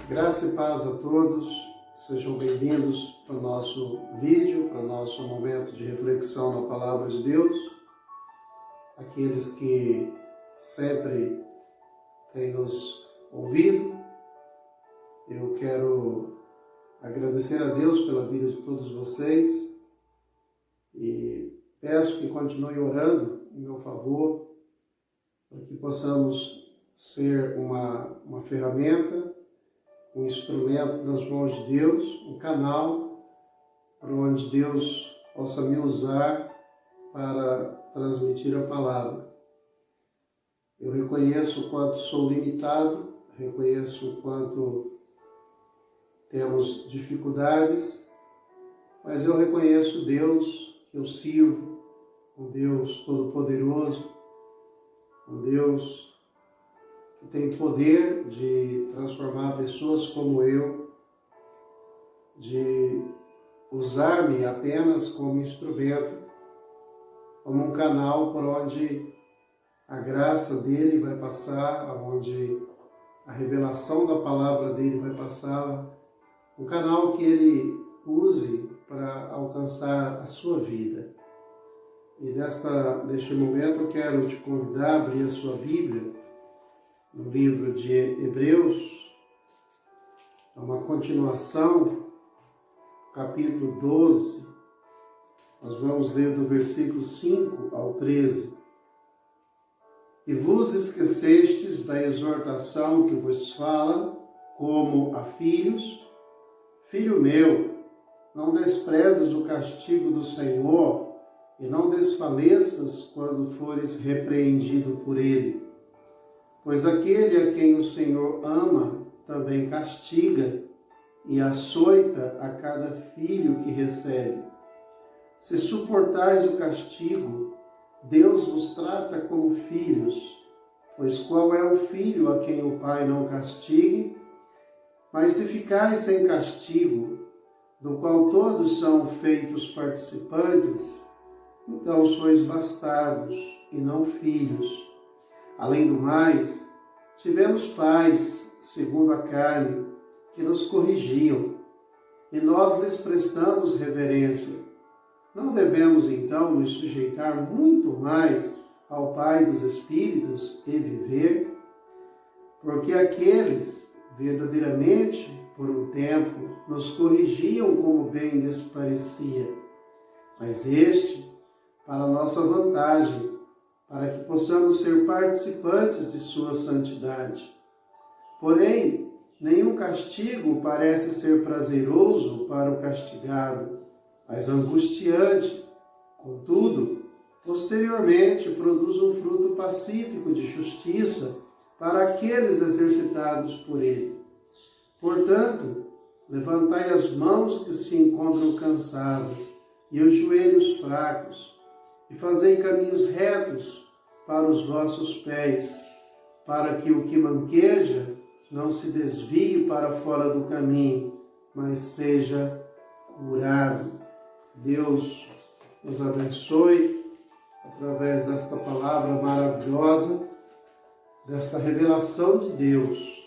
Graça e paz a todos, sejam bem-vindos para o nosso vídeo, para o nosso momento de reflexão na Palavra de Deus. Aqueles que sempre têm nos ouvido, eu quero agradecer a Deus pela vida de todos vocês e peço que continuem orando em meu favor, para que possamos ser uma ferramenta, um instrumento nas mãos de Deus, um canal por onde Deus possa me usar para transmitir a palavra. Eu reconheço o quanto sou limitado, reconheço o quanto temos dificuldades, mas eu reconheço Deus que eu sirvo, um Deus todo-poderoso, um Deus que tem poder de transformar pessoas como eu, de usar-me apenas como instrumento, como um canal por onde a graça dele vai passar, onde a revelação da palavra dele vai passar, um canal que ele use para alcançar a sua vida. E neste momento eu quero te convidar a abrir a sua Bíblia no livro de Hebreus, é uma continuação, capítulo 12, nós vamos ler do versículo 5 ao 13. E vos esquecestes da exortação que vos fala, como a filhos? Filho meu, não desprezes o castigo do Senhor, e não desfaleças quando fores repreendido por ele. Pois aquele a quem o Senhor ama, também castiga e açoita a cada filho que recebe. Se suportais o castigo, Deus vos trata como filhos, pois qual é o filho a quem o pai não castigue? Mas se ficais sem castigo, do qual todos são feitos participantes, então sois bastardos e não filhos. Além do mais, tivemos pais, segundo a carne, que nos corrigiam, e nós lhes prestamos reverência. Não devemos, então, nos sujeitar muito mais ao Pai dos Espíritos e viver? Porque aqueles, verdadeiramente, por um tempo, nos corrigiam como bem lhes parecia, mas este, para nossa vantagem, para que possamos ser participantes de sua santidade. Porém, nenhum castigo parece ser prazeroso para o castigado, mas angustiante. Contudo, posteriormente produz um fruto pacífico de justiça para aqueles exercitados por ele. Portanto, levantai as mãos que se encontram cansadas e os joelhos fracos, e fazei caminhos retos para os vossos pés, para que o que manqueja não se desvie para fora do caminho, mas seja curado. Deus nos abençoe através desta palavra maravilhosa, desta revelação de Deus,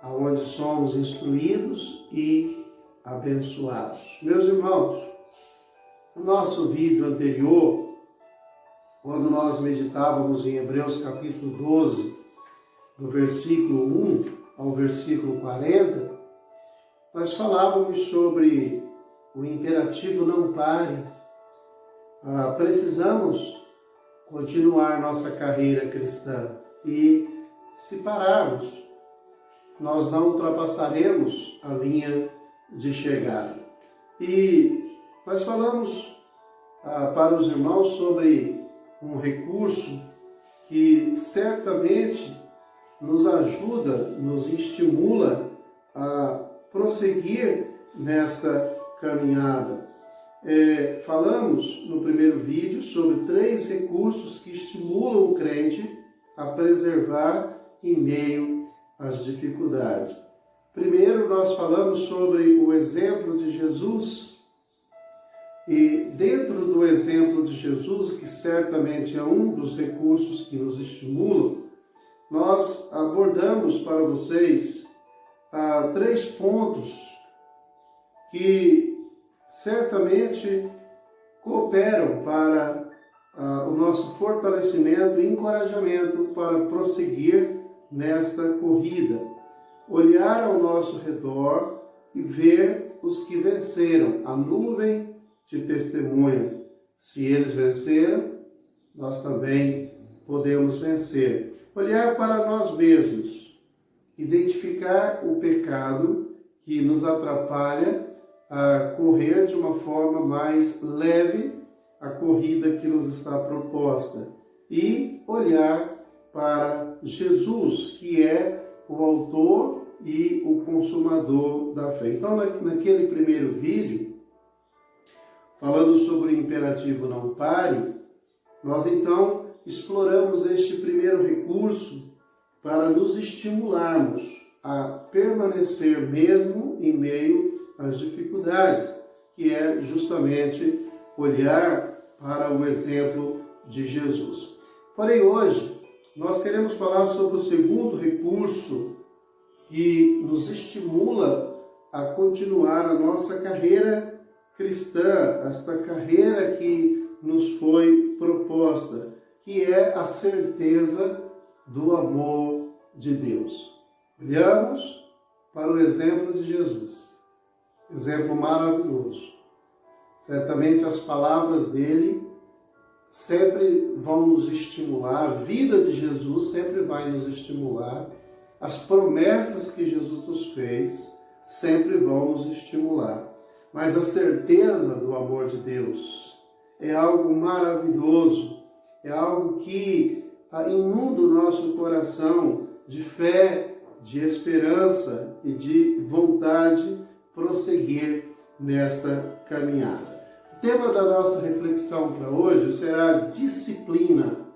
aonde somos instruídos e abençoados. Meus irmãos, no nosso vídeo anterior, quando nós meditávamos em Hebreus capítulo 12, do versículo 1 ao versículo 40, nós falávamos sobre o imperativo não pare. Precisamos continuar nossa carreira cristã e, se pararmos, nós não ultrapassaremos a linha de chegada. E nós falamos para os irmãos sobre um recurso que certamente nos ajuda, nos estimula a prosseguir nesta caminhada. Falamos no primeiro vídeo sobre 3 recursos que estimulam o crente a preservar em meio às dificuldades. Primeiro, nós falamos sobre o exemplo de Jesus. E dentro do exemplo de Jesus, que certamente é um dos recursos que nos estimulam, nós abordamos para vocês 3 pontos que certamente cooperam para o nosso fortalecimento e encorajamento para prosseguir nesta corrida. Olhar ao nosso redor e ver os que venceram, a nuvem de testemunha. Se eles venceram, nós também podemos vencer. Olhar para nós mesmos, identificar o pecado que nos atrapalha a correr de uma forma mais leve a corrida que nos está proposta e olhar para Jesus, que é o autor e o consumador da fé. Então, naquele primeiro vídeo, falando sobre o imperativo não pare, nós então exploramos este primeiro recurso para nos estimularmos a permanecer mesmo em meio às dificuldades, que é justamente olhar para o exemplo de Jesus. Porém, hoje, nós queremos falar sobre o segundo recurso que nos estimula a continuar a nossa carreira cristã, esta carreira que nos foi proposta, que é a certeza do amor de Deus. Olhamos para o exemplo de Jesus, exemplo maravilhoso. Certamente as palavras dele sempre vão nos estimular, a vida de Jesus sempre vai nos estimular, as promessas que Jesus nos fez sempre vão nos estimular. Mas a certeza do amor de Deus é algo maravilhoso, é algo que inunda o nosso coração de fé, de esperança e de vontade de prosseguir nesta caminhada. O tema da nossa reflexão para hoje será disciplina,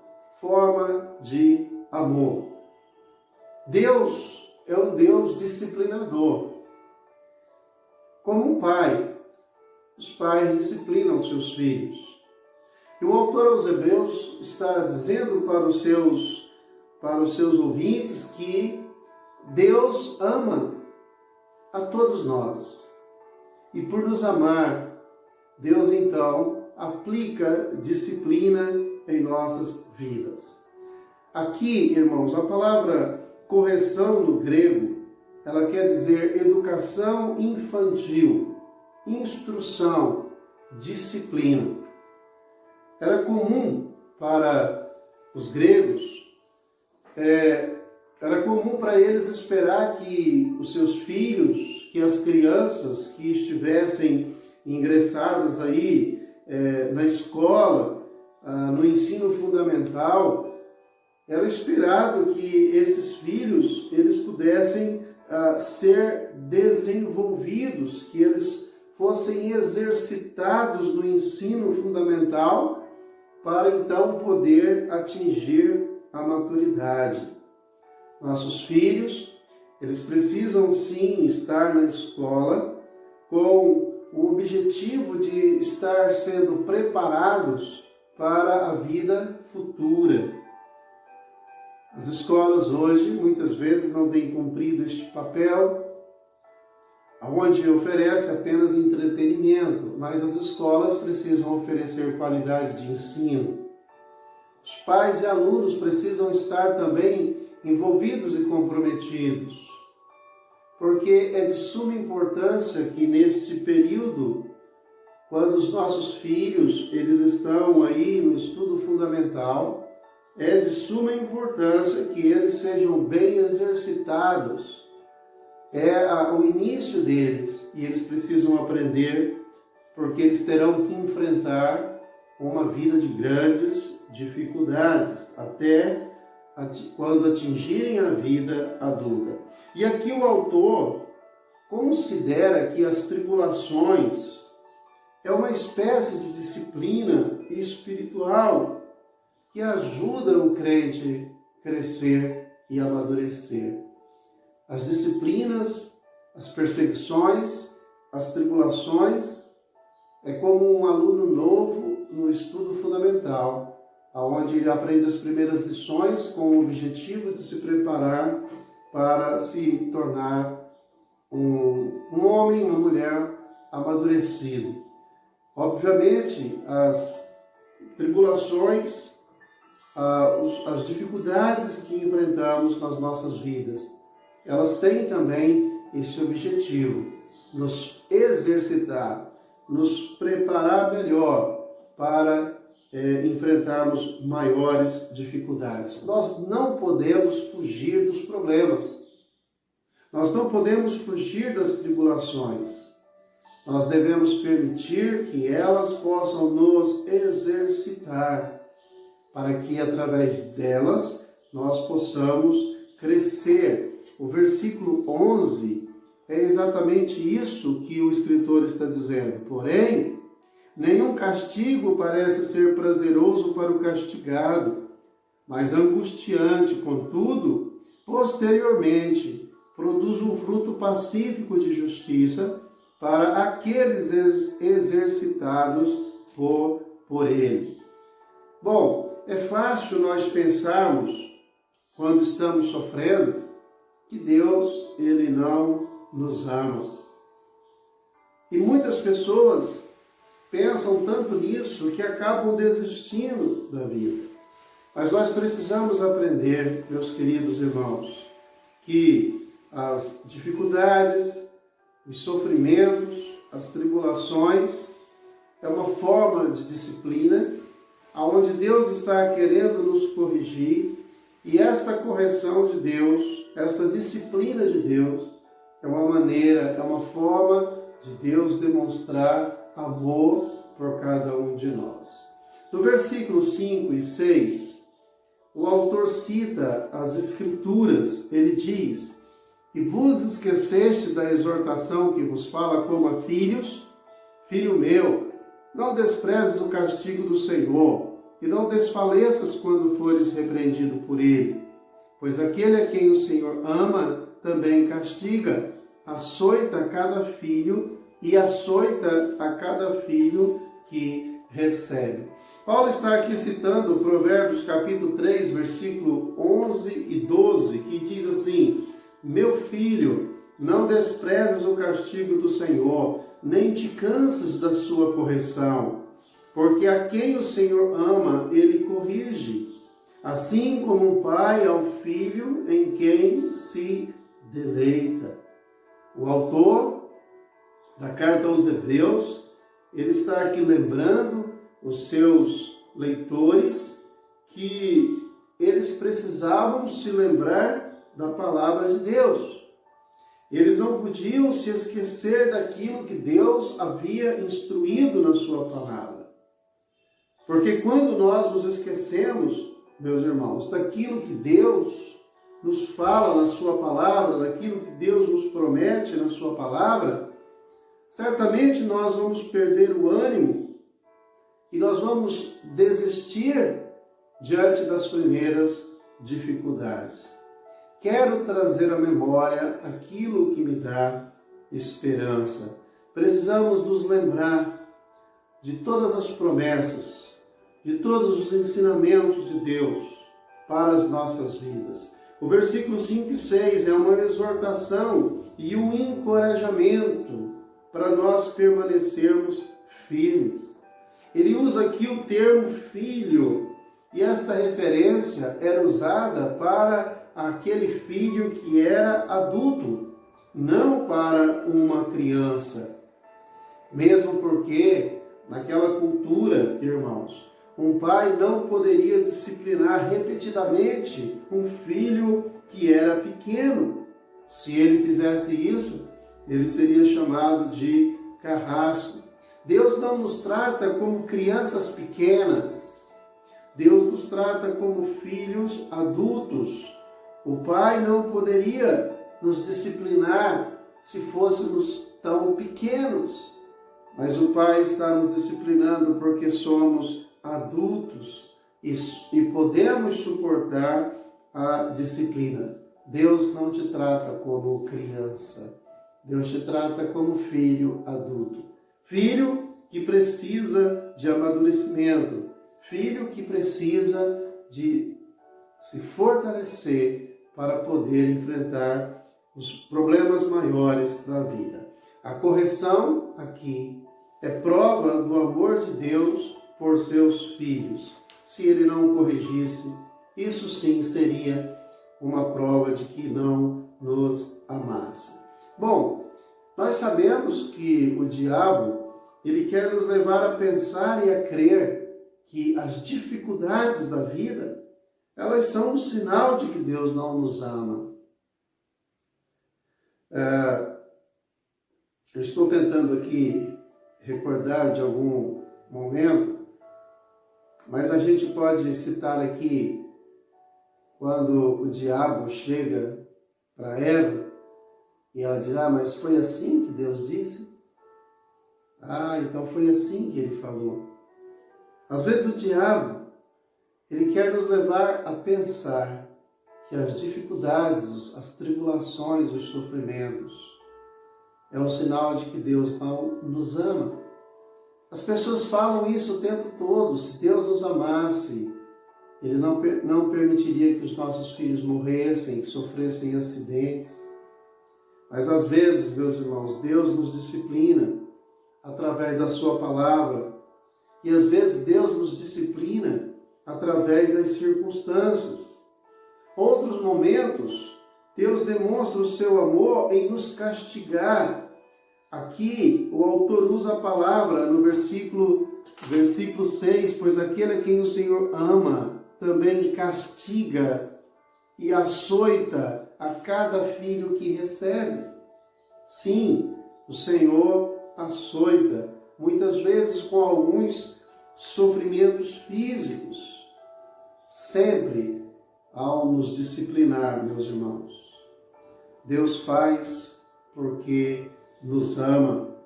forma de amor. Deus é um Deus disciplinador. Como um pai, os pais disciplinam seus filhos. E o autor aos Hebreus está dizendo para os seus ouvintes que Deus ama a todos nós. E por nos amar, Deus então aplica disciplina em nossas vidas. Aqui, irmãos, a palavra correção no grego, ela quer dizer educação infantil, instrução, disciplina. Era comum para os gregos, era comum para eles esperar que os seus filhos, que as crianças que estivessem ingressadas aí na escola, no ensino fundamental, era esperado que esses filhos eles pudessem ser desenvolvidos, que eles fossem exercitados no ensino fundamental para então poder atingir a maturidade. Nossos filhos, eles precisam sim estar na escola com o objetivo de estar sendo preparados para a vida futura. As escolas hoje, muitas vezes, não têm cumprido este papel, onde oferece apenas entretenimento, mas as escolas precisam oferecer qualidade de ensino. Os pais e alunos precisam estar também envolvidos e comprometidos, porque é de suma importância que neste período, quando os nossos filhos eles estão aí no estudo fundamental, é de suma importância que eles sejam bem exercitados. É o início deles e eles precisam aprender, porque eles terão que enfrentar uma vida de grandes dificuldades, até quando atingirem a vida adulta. E aqui o autor considera que as tribulações é uma espécie de disciplina espiritual que ajuda o crente a crescer e amadurecer. As disciplinas, as perseguições, as tribulações é como um aluno novo no estudo fundamental, onde ele aprende as primeiras lições com o objetivo de se preparar para se tornar um homem, uma mulher amadurecido. Obviamente, as tribulações, as dificuldades que enfrentamos nas nossas vidas, elas têm também esse objetivo, nos exercitar, nos preparar melhor para enfrentarmos maiores dificuldades. Nós não podemos fugir dos problemas. Nós não podemos fugir das tribulações. Nós devemos permitir que elas possam nos exercitar, para que através delas nós possamos crescer. O versículo 11 é exatamente isso que o escritor está dizendo. Porém, nenhum castigo parece ser prazeroso para o castigado, mas angustiante. Contudo, posteriormente, produz um fruto pacífico de justiça para aqueles exercitados por ele. Bom, é fácil nós pensarmos, quando estamos sofrendo, que Deus, Ele não nos ama. E muitas pessoas pensam tanto nisso que acabam desistindo da vida. Mas nós precisamos aprender, meus queridos irmãos, que as dificuldades, os sofrimentos, as tribulações é uma forma de disciplina, onde Deus está querendo nos corrigir, e esta correção de Deus, esta disciplina de Deus, é uma maneira, é uma forma de Deus demonstrar amor por cada um de nós. No versículo 5 e 6, o autor cita as Escrituras. Ele diz: "E vos esqueceste da exortação que vos fala como a filhos? Filho meu, não desprezes o castigo do Senhor, e não desfaleças quando fores repreendido por ele. Pois aquele a quem o Senhor ama também castiga, açoita a cada filho e açoita a cada filho que recebe." Paulo está aqui citando Provérbios capítulo 3, versículo 11 e 12, que diz assim: "Meu filho, não desprezes o castigo do Senhor, nem te canses da sua correção, porque a quem o Senhor ama, ele corrige, assim como um pai ao filho em quem se deleita." O autor da carta aos Hebreus, ele está aqui lembrando os seus leitores que eles precisavam se lembrar da palavra de Deus. Eles não podiam se esquecer daquilo que Deus havia instruído na sua palavra. Porque quando nós nos esquecemos, meus irmãos, daquilo que Deus nos fala na sua palavra, daquilo que Deus nos promete na sua palavra, certamente nós vamos perder o ânimo e nós vamos desistir diante das primeiras dificuldades. Quero trazer à memória aquilo que me dá esperança. Precisamos nos lembrar de todas as promessas, de todos os ensinamentos de Deus para as nossas vidas. O versículo 5 e 6 é uma exortação e um encorajamento para nós permanecermos firmes. Ele usa aqui o termo filho, e esta referência era usada para aquele filho que era adulto, não para uma criança. Mesmo porque, naquela cultura, irmãos, um pai não poderia disciplinar repetidamente um filho que era pequeno. Se ele fizesse isso, ele seria chamado de carrasco. Deus não nos trata como crianças pequenas. Deus nos trata como filhos adultos. O pai não poderia nos disciplinar se fôssemos tão pequenos. Mas o pai está nos disciplinando porque somos adultos e podemos suportar a disciplina. Deus não te trata como criança. Deus te trata como filho adulto. Filho que precisa de amadurecimento. Filho que precisa de se fortalecer para poder enfrentar os problemas maiores da vida. A correção aqui é prova do amor de Deus por seus filhos. Se ele não o corrigisse, isso sim seria uma prova de que não nos amasse. Bom, nós sabemos que o diabo, ele quer nos levar a pensar e a crer que as dificuldades da vida, elas são um sinal de que Deus não nos ama. Eu estou tentando aqui recordar de algum momento, mas a gente pode citar aqui quando o diabo chega para Eva e ela diz: mas foi assim que Deus disse? Então foi assim que ele falou. Às vezes o diabo, ele quer nos levar a pensar que as dificuldades, as tribulações, os sofrimentos é um sinal de que Deus não nos ama. As pessoas falam isso o tempo todo. Se Deus nos amasse, Ele não permitiria que os nossos filhos morressem, que sofressem acidentes. Mas às vezes, meus irmãos, Deus nos disciplina através da sua palavra. E às vezes Deus nos disciplina através das circunstâncias. Outros momentos, Deus demonstra o seu amor em nos castigar. Aqui o autor usa a palavra no versículo 6, pois aquele a quem o Senhor ama também castiga e açoita a cada filho que recebe. Sim, o Senhor açoita, muitas vezes com alguns sofrimentos físicos, sempre ao nos disciplinar, meus irmãos. Deus faz porque nos ama,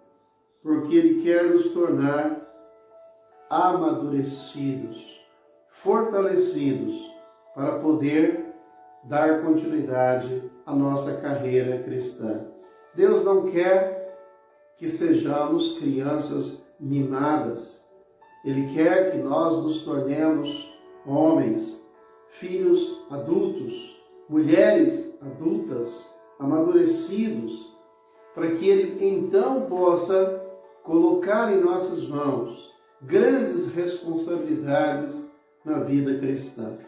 porque Ele quer nos tornar amadurecidos, fortalecidos, para poder dar continuidade à nossa carreira cristã. Deus não quer que sejamos crianças mimadas. Ele quer que nós nos tornemos homens, filhos adultos, mulheres adultas, amadurecidos, para que Ele então possa colocar em nossas mãos grandes responsabilidades na vida cristã.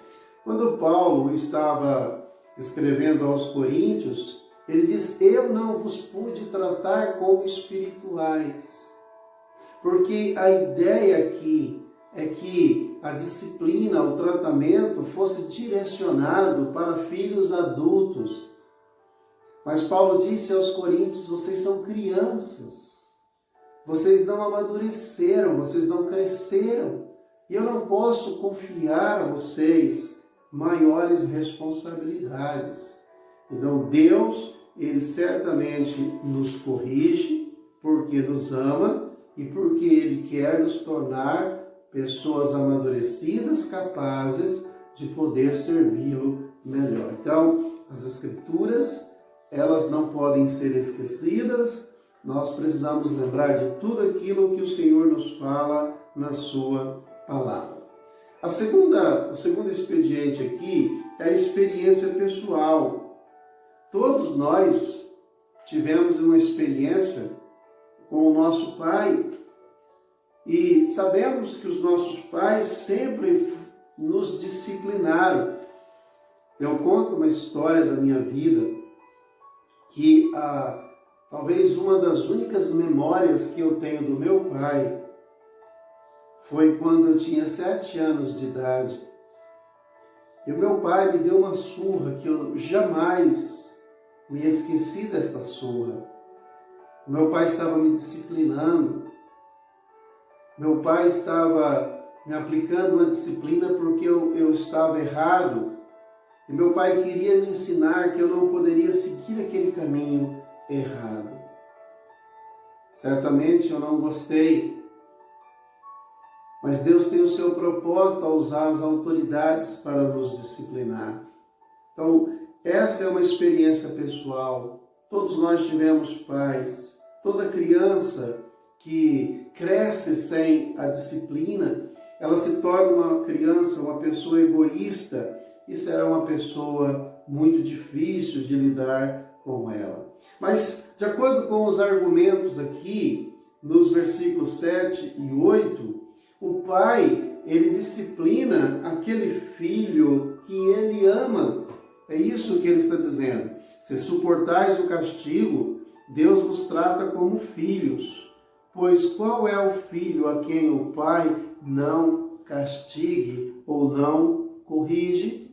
Quando Paulo estava escrevendo aos Coríntios, ele diz: eu não vos pude tratar como espirituais, porque a ideia aqui é que a disciplina, o tratamento fosse direcionado para filhos adultos. Mas Paulo disse aos Coríntios: vocês são crianças, vocês não amadureceram, vocês não cresceram, e eu não posso confiar a vocês maiores responsabilidades. Então Deus, Ele certamente nos corrige, porque nos ama e porque Ele quer nos tornar pessoas amadurecidas, capazes de poder servi-lo melhor. Então, as Escrituras, elas não podem ser esquecidas. Nós precisamos lembrar de tudo aquilo que o Senhor nos fala na sua palavra. O segundo expediente aqui é a experiência pessoal. Todos nós tivemos uma experiência com o nosso pai e sabemos que os nossos pais sempre nos disciplinaram. Eu conto uma história da minha vida que talvez uma das únicas memórias que eu tenho do meu pai foi quando eu tinha 7 anos de idade. E o meu pai me deu uma surra que eu jamais me esqueci desta surra. O meu pai estava me disciplinando. Meu pai estava me aplicando uma disciplina porque eu estava errado. E meu pai queria me ensinar que eu não poderia seguir aquele caminho errado. Certamente eu não gostei, mas Deus tem o seu propósito ao usar as autoridades para nos disciplinar. Então, essa é uma experiência pessoal. Todos nós tivemos pais. Toda criança que cresce sem a disciplina, ela se torna uma criança, uma pessoa egoísta. E será uma pessoa muito difícil de lidar com ela. Mas, de acordo com os argumentos aqui, nos versículos 7 e 8, o pai, ele disciplina aquele filho que ele ama. É isso que ele está dizendo. Se suportais o castigo, Deus vos trata como filhos. Pois qual é o filho a quem o pai não castigue ou não corrige?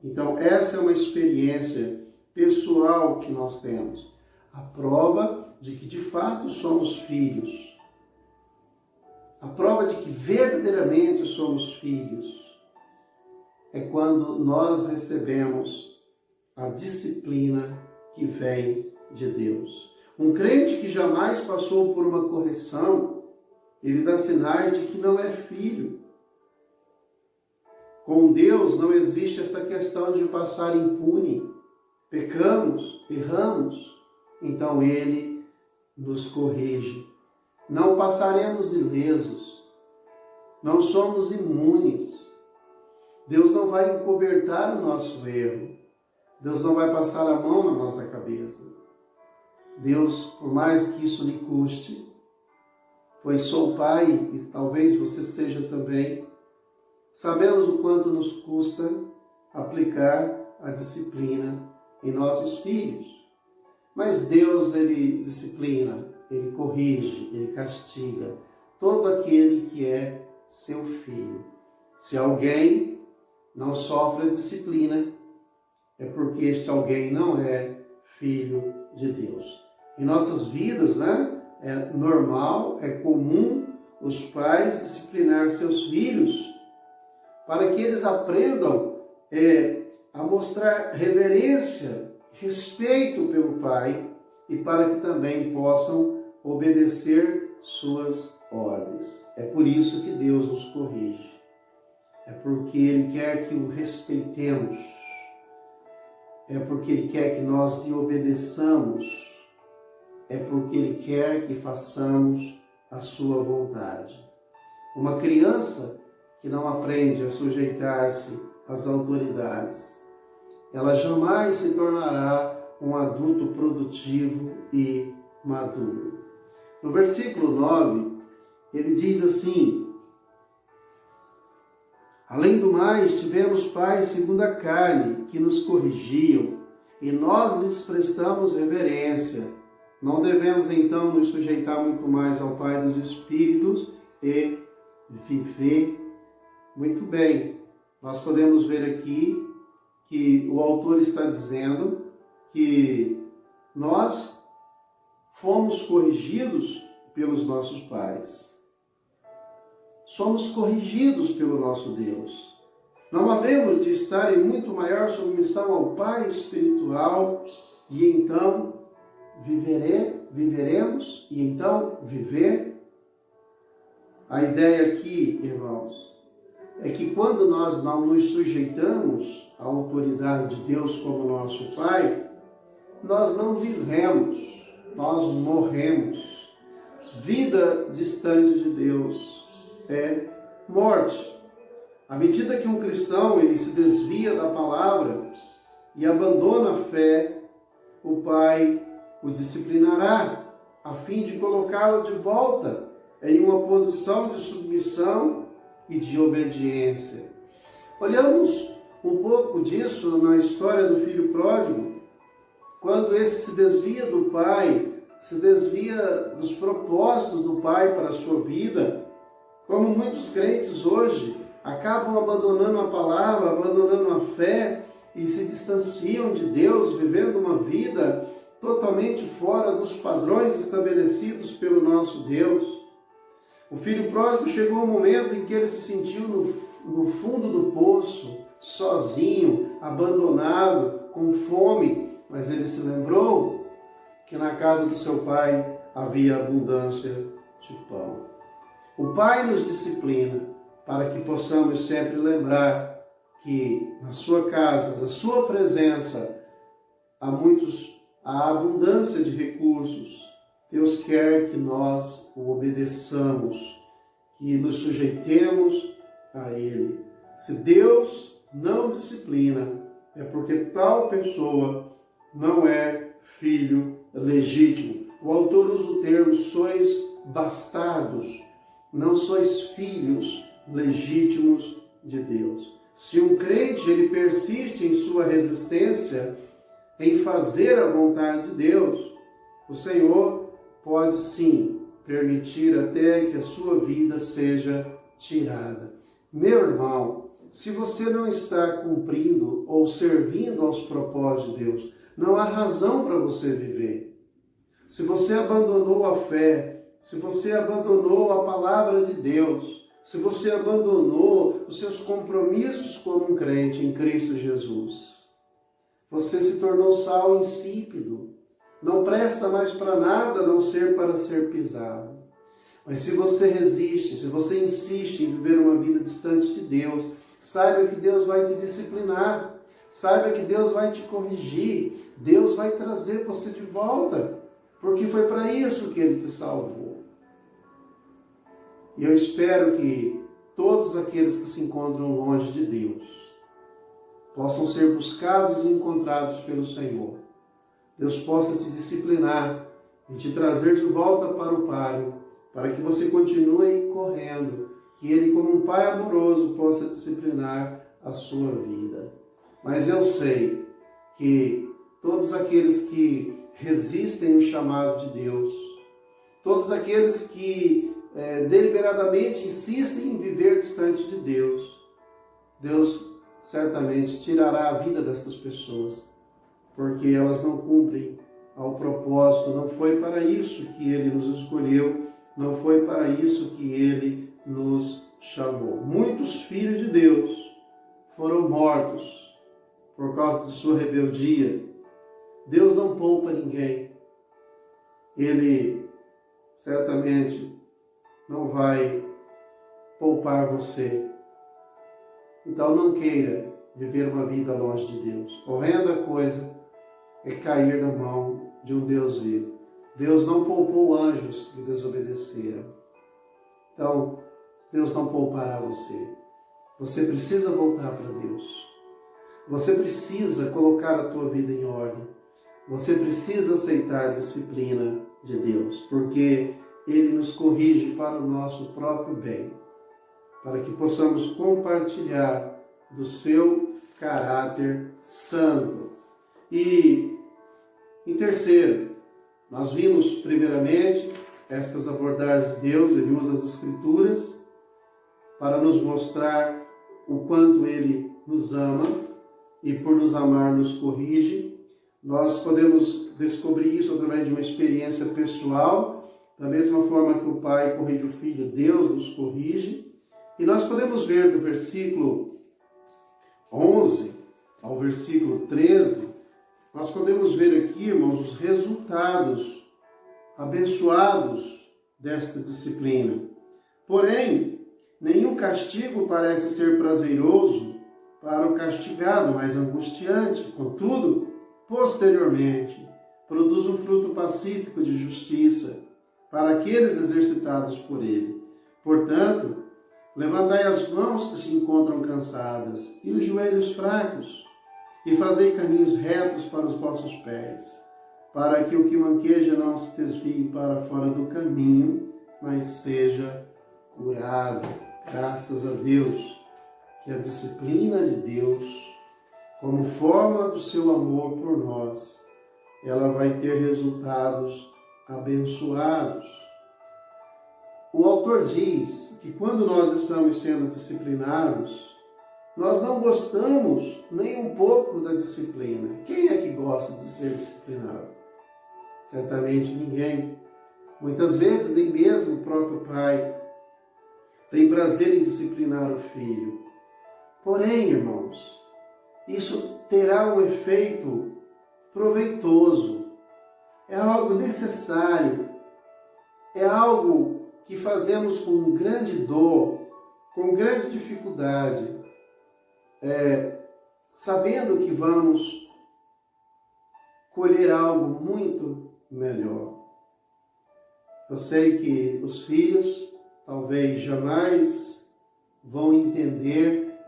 Então, essa é uma experiência pessoal que nós temos. A prova de que de fato somos filhos. A prova de que verdadeiramente somos filhos é quando nós recebemos a disciplina que vem de Deus. Um crente que jamais passou por uma correção, ele dá sinais de que não é filho. Com Deus não existe esta questão de passar impune. Pecamos, erramos, então Ele nos corrige. Não passaremos ilesos, não somos imunes. Deus não vai encobertar o nosso erro. Deus não vai passar a mão na nossa cabeça. Deus, por mais que isso lhe custe, pois sou pai e talvez você seja também, sabemos o quanto nos custa aplicar a disciplina em nossos filhos. Mas Deus, Ele disciplina, Ele corrige, Ele castiga todo aquele que é seu filho. Se alguém não sofre a disciplina, é porque este alguém não é filho de Deus. Em nossas vidas, é normal, é comum os pais disciplinar seus filhos para que eles aprendam a mostrar reverência, respeito pelo pai e para que também possam obedecer suas ordens. É por isso que Deus nos corrige. É porque Ele quer que o respeitemos. É porque Ele quer que nós lhe obedeçamos. É porque Ele quer que façamos a sua vontade. Uma criança que não aprende a sujeitar-se às autoridades, ela jamais se tornará um adulto produtivo e maduro. No versículo 9, ele diz assim: além do mais, tivemos pais segundo a carne, que nos corrigiam, e nós lhes prestamos reverência. Não devemos, então, nos sujeitar muito mais ao Pai dos Espíritos e viver muito bem. Nós podemos ver aqui que o autor está dizendo que nós fomos corrigidos pelos nossos pais. Somos corrigidos pelo nosso Deus. Não havemos de estar em muito maior submissão ao Pai espiritual e então viveremos e então viver. A ideia aqui, irmãos, é que quando nós não nos sujeitamos à autoridade de Deus como nosso Pai, nós não vivemos, nós morremos. Vida distante de Deus é morte. À medida que um cristão ele se desvia da palavra e abandona a fé, o Pai o disciplinará, a fim de colocá-lo de volta em uma posição de submissão e de obediência. Olhamos um pouco disso na história do filho pródigo, quando esse se desvia do Pai, se desvia dos propósitos do Pai para a sua vida, como muitos crentes hoje acabam abandonando a palavra, abandonando a fé e se distanciam de Deus, vivendo uma vida totalmente fora dos padrões estabelecidos pelo nosso Deus. O filho pródigo chegou um momento em que ele se sentiu no fundo do poço, sozinho, abandonado, com fome, mas ele se lembrou que na casa do seu pai havia abundância de pão. O Pai nos disciplina para que possamos sempre lembrar que na sua casa, na sua presença, há abundância de recursos. Deus quer que nós o obedeçamos, que nos sujeitemos a Ele. Se Deus não disciplina, é porque tal pessoa não é filho legítimo. O autor usa o termo sois bastardos, não sois filhos legítimos de Deus. Se um crente ele persiste em sua resistência em fazer a vontade de Deus, o Senhor pode sim permitir até que a sua vida seja tirada. Meu irmão, se você não está cumprindo ou servindo aos propósitos de Deus, não há razão para você viver. Se você abandonou a fé, se você abandonou a palavra de Deus, se você abandonou os seus compromissos como um crente em Cristo Jesus, você se tornou sal insípido, não presta mais para nada a não ser para ser pisado. Mas se você resiste, se você insiste em viver uma vida distante de Deus, saiba que Deus vai te disciplinar, saiba que Deus vai te corrigir, Deus vai trazer você de volta, porque foi para isso que Ele te salvou. E eu espero que todos aqueles que se encontram longe de Deus possam ser buscados e encontrados pelo Senhor. Deus possa te disciplinar e te trazer de volta para o páreo, para que você continue correndo, que Ele, como um Pai amoroso, possa disciplinar a sua vida. Mas eu sei que todos aqueles que resistem ao chamado de Deus, todos aqueles que deliberadamente insistem em viver distante de Deus, Deus certamente tirará a vida dessas pessoas, porque elas não cumprem ao propósito. Não foi para isso que Ele nos escolheu, não foi para isso que Ele nos chamou. Muitos filhos de Deus foram mortos por causa de sua rebeldia. Deus não poupa ninguém. Ele certamente não vai poupar você. Então não queira viver uma vida longe de Deus. Horrenda coisa é cair na mão de um Deus vivo. Deus não poupou anjos que desobedeceram. Então, Deus não poupará você. Você precisa voltar para Deus. Você precisa colocar a tua vida em ordem. Você precisa aceitar a disciplina de Deus, porque Ele nos corrige para o nosso próprio bem, para que possamos compartilhar do seu caráter santo. E, em terceiro, nós vimos primeiramente estas abordagens de Deus. Ele usa as Escrituras para nos mostrar o quanto Ele nos ama e, por nos amar, nos corrige. Nós podemos descobrir isso através de uma experiência pessoal, da mesma forma que o Pai corrige o Filho, Deus nos corrige. E nós podemos ver do versículo 11 ao versículo 13, nós podemos ver aqui, irmãos, os resultados abençoados desta disciplina. Porém, nenhum castigo parece ser prazeroso para o castigado, mas angustiante. Contudo, posteriormente, produz um fruto pacífico de justiça para aqueles exercitados por ele. Portanto, levantai as mãos que se encontram cansadas e os joelhos fracos, e fazei caminhos retos para os vossos pés, para que o que manqueja não se desvie para fora do caminho, mas seja curado. Graças a Deus, que a disciplina de Deus, como forma do seu amor por nós, ela vai ter resultados abençoados. O autor diz que quando nós estamos sendo disciplinados, nós não gostamos nem um pouco da disciplina. Quem é que gosta de ser disciplinado? Certamente ninguém. Muitas vezes nem mesmo o próprio pai tem prazer em disciplinar o filho. Porém, irmãos, isso terá um efeito proveitoso. É algo necessário. É algo que fazemos com grande dor, com grande dificuldade, sabendo que vamos colher algo muito melhor. Eu sei que os filhos talvez jamais vão entender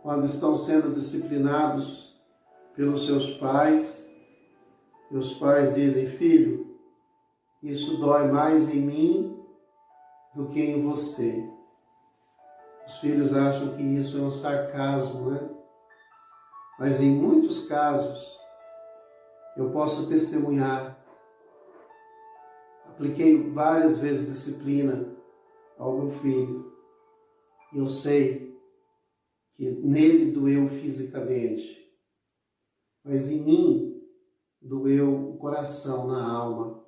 quando estão sendo disciplinados pelos seus pais, E os pais dizem: filho, isso dói mais em mim do que em você. Os filhos acham que isso é um sarcasmo, né? Mas em muitos casos, eu posso testemunhar. Apliquei várias vezes disciplina ao meu filho. E eu sei que nele doeu fisicamente, mas em mim doeu o coração, na alma.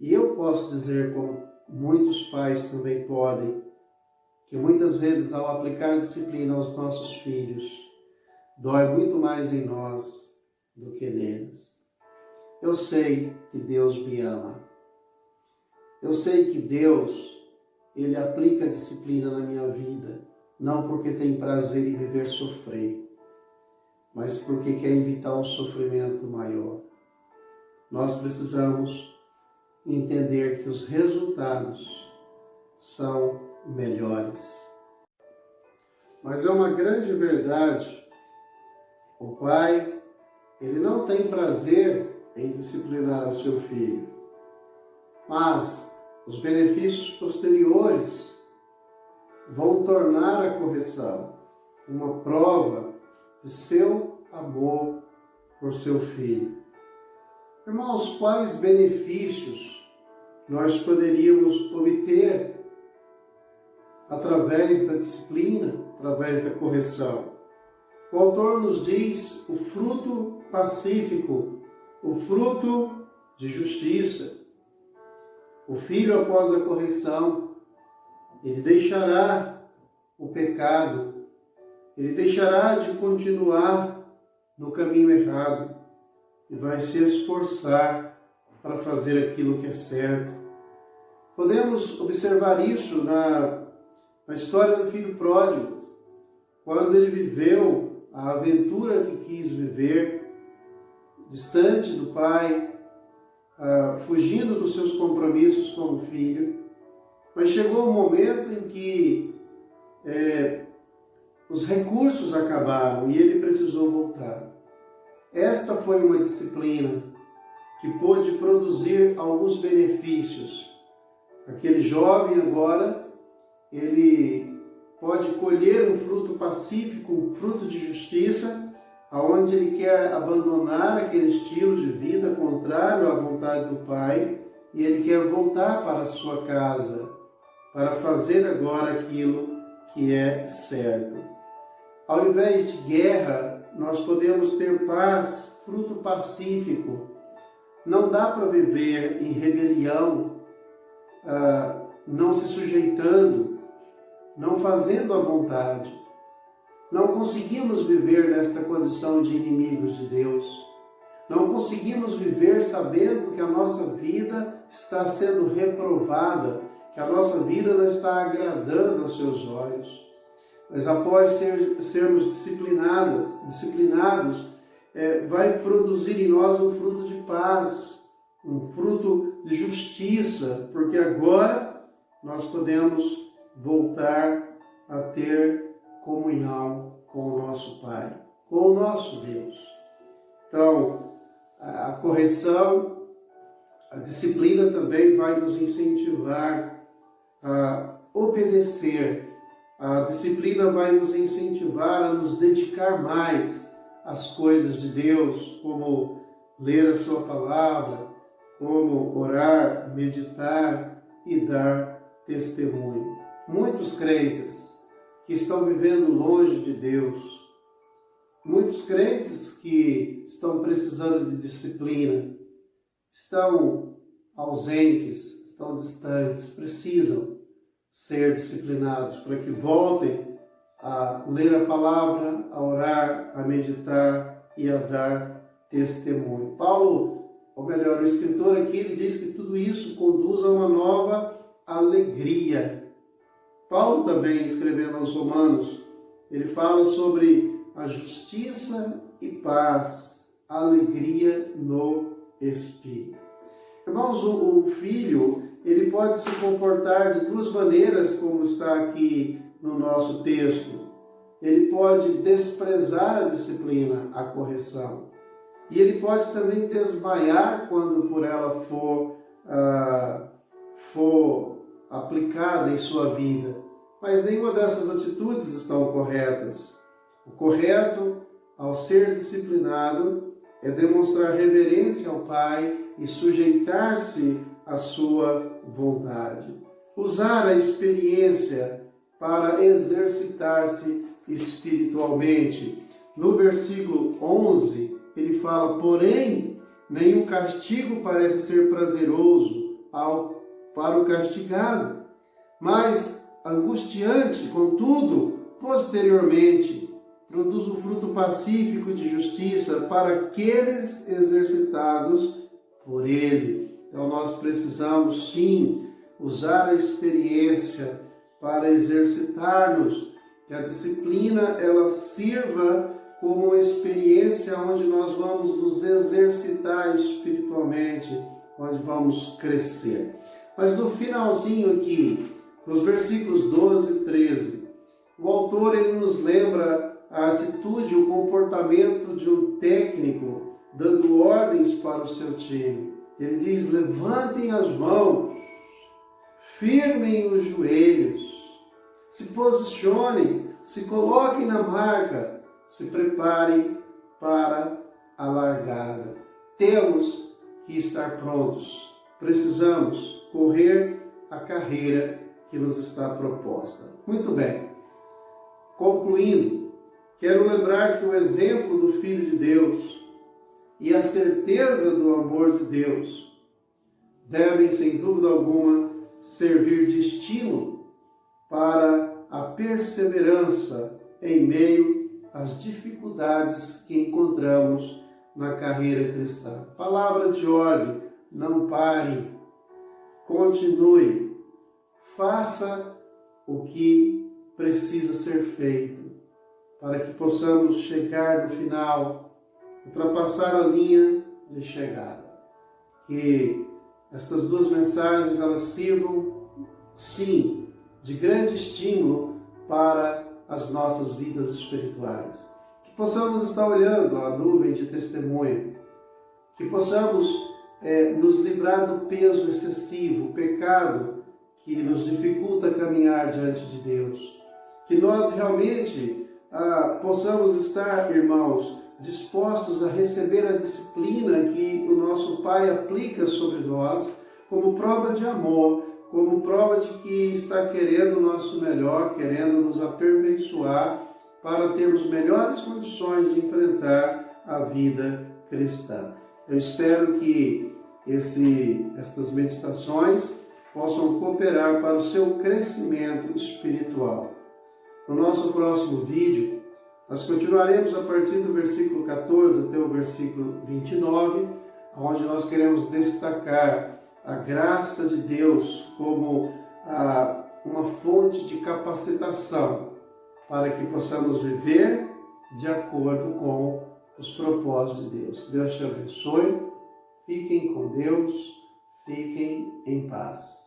E eu posso dizer, como muitos pais também podem, que muitas vezes ao aplicar disciplina aos nossos filhos, dói muito mais em nós do que neles. Eu sei que Deus me ama. Eu sei que Deus, Ele aplica disciplina na minha vida, não porque tem prazer em me ver sofrer, mas porque quer evitar um sofrimento maior. Nós precisamos entender que os resultados são melhores. Mas é uma grande verdade, o pai, ele não tem prazer em disciplinar o seu filho, mas os benefícios posteriores vão tornar a correção uma prova de seu amor por seu filho. Irmãos, quais benefícios nós poderíamos obter através da disciplina, através da correção? O autor nos diz o fruto pacífico, o fruto de justiça. O filho, após a correção, ele deixará o pecado, ele deixará de continuar no caminho errado e vai se esforçar para fazer aquilo que é certo. Podemos observar isso na história do filho pródigo, quando ele viveu a aventura que quis viver, distante do pai, fugindo dos seus compromissos como filho, mas chegou um momento em que os recursos acabaram e ele precisou voltar. Esta foi uma disciplina que pôde produzir alguns benefícios. Aquele jovem agora, ele pode colher um fruto pacífico, um fruto de justiça, aonde ele quer abandonar aquele estilo de vida contrário à vontade do pai e ele quer voltar para a sua casa para fazer agora aquilo que é certo. Ao invés de guerra, nós podemos ter paz, fruto pacífico. Não dá para viver em rebelião, não se sujeitando, não fazendo a vontade. Não conseguimos viver nesta condição de inimigos de Deus. Não conseguimos viver sabendo que a nossa vida está sendo reprovada, que a nossa vida não está agradando aos seus olhos. Mas após sermos disciplinados, vai produzir em nós um fruto de paz, um fruto de justiça, porque agora nós podemos voltar a ter comunhão com o nosso Pai, com o nosso Deus. Então, a correção, a disciplina também vai nos incentivar a obedecer. A disciplina vai nos incentivar a nos dedicar mais às coisas de Deus, como ler a sua palavra, como orar, meditar e dar testemunho. Muitos crentes que estão vivendo longe de Deus, muitos crentes que estão precisando de disciplina, estão ausentes, estão distantes, precisam ser disciplinados para que voltem a ler a palavra, a orar, a meditar e a dar testemunho. Paulo, ou melhor, o escritor aqui, ele diz que tudo isso conduz a uma nova alegria. Paulo também, escrevendo aos Romanos, ele fala sobre a justiça e paz, alegria no Espírito. Irmãos, o filho, ele pode se comportar de duas maneiras, como está aqui no nosso texto. Ele pode desprezar a disciplina, a correção. E ele pode também desmaiar quando por ela for aplicada em sua vida. Mas nenhuma dessas atitudes estão corretas. O correto, ao ser disciplinado, é demonstrar reverência ao Pai e sujeitar-se à sua vontade. Usar a experiência para exercitar-se espiritualmente. No versículo 11, ele fala: porém, nenhum castigo parece ser prazeroso para o castigado, mas angustiante, contudo, posteriormente, produz o fruto pacífico de justiça para aqueles exercitados por ele. Então nós precisamos sim usar a experiência para exercitar-nos, que a disciplina ela sirva como uma experiência onde nós vamos nos exercitar espiritualmente, onde vamos crescer. Mas no finalzinho aqui, nos versículos 12 e 13, o autor ele nos lembra a atitude, o comportamento de um técnico dando ordens para o seu time. Ele diz: levantem as mãos, firmem os joelhos, se posicionem, se coloquem na marca, se preparem para a largada. Temos que estar prontos. Precisamos correr a carreira que nos está proposta. Muito bem. Concluindo, quero lembrar que o exemplo do Filho de Deus e a certeza do amor de Deus devem, sem dúvida alguma, servir de estímulo para a perseverança em meio às dificuldades que encontramos na carreira cristã. Palavra de ordem: não pare, continue, faça o que precisa ser feito para que possamos chegar no final, ultrapassar a linha de chegada. Que estas duas mensagens elas sirvam, sim, de grande estímulo para as nossas vidas espirituais. Que possamos estar olhando a nuvem de testemunho, que possamos nos livrar do peso excessivo, o pecado que nos dificulta caminhar diante de Deus. Que nós realmente possamos estar, irmãos, dispostos a receber a disciplina que o nosso Pai aplica sobre nós como prova de amor, como prova de que está querendo o nosso melhor, querendo nos aperfeiçoar para termos melhores condições de enfrentar a vida cristã. Eu espero que estas meditações possam cooperar para o seu crescimento espiritual. No nosso próximo vídeo, nós continuaremos a partir do versículo 14 até o versículo 29, onde nós queremos destacar a graça de Deus como uma fonte de capacitação para que possamos viver de acordo com os propósitos de Deus. Deus te abençoe, fiquem com Deus, fiquem em paz.